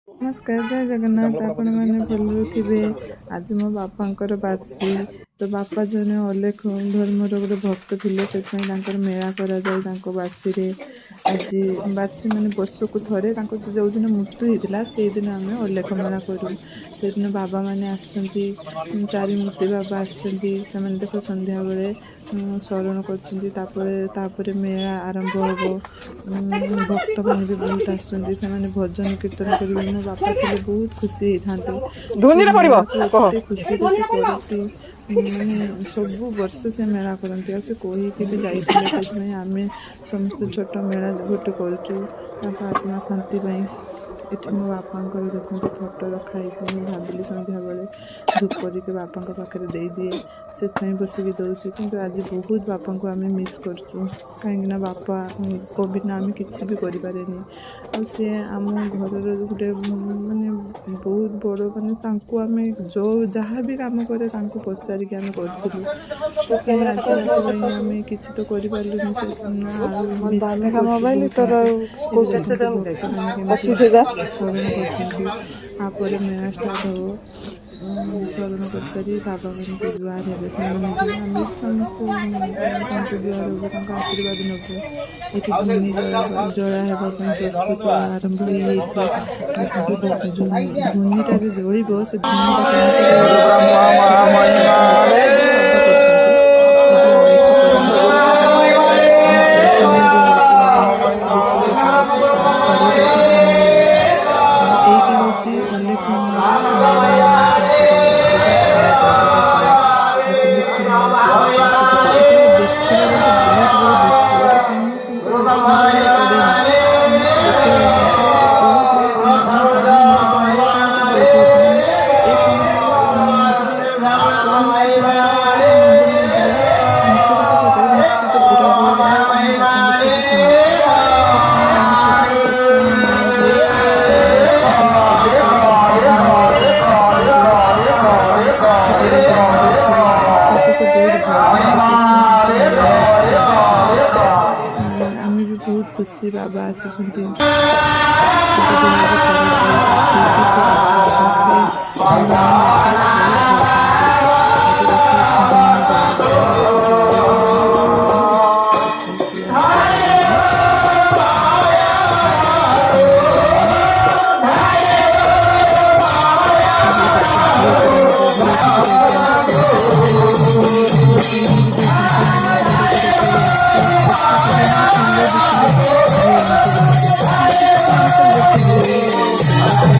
नमस्कार जय जगन्नाथ आपण मैंने भल थे। आज मो बापांकर बासी तो बापा जने अलेख धर्मर गोटे भक्त थे मेला कर बासी आज बासी माने वर्ष को थे जो दिन मृत्यु होता से दिन आम अलेख मेला करूँ से दिन बाबा मैंने चारिमूर्ति बाबा आसने देख संध्या बेले शरण कर मेला आरंभ हम भक्त मैंने भी बहुत आसने भजन कीर्तन कर मो बापा थे बहुत खुशी होते खुशी करती माने सब वर्ष से मेला करती आ कहीकि भी जाइए आम समस्त छोट मेला गोटे करूँ आत्मा शांति ये मो बापा देखते फोटो रखाई भाविली संध्या बेले धूप करके बापा पाखे दे दिए से बसिक दूसरी कि आज बहुत बापा को आम मिस करूँ कहीं बापा को बिना आम कि करें सी आम घर गोटे मानने बहुत बड़ मानने आम जो जहाँ भी कम करे पचारिक आम करूँ आम कि तो कर मेला स्टार्ट हो शरण कर बाबा मान जुआर है समस्त जुआर हो आशीर्वाद नबू ये जला प्रस्तुत आरंभ हो धुनीटा जल से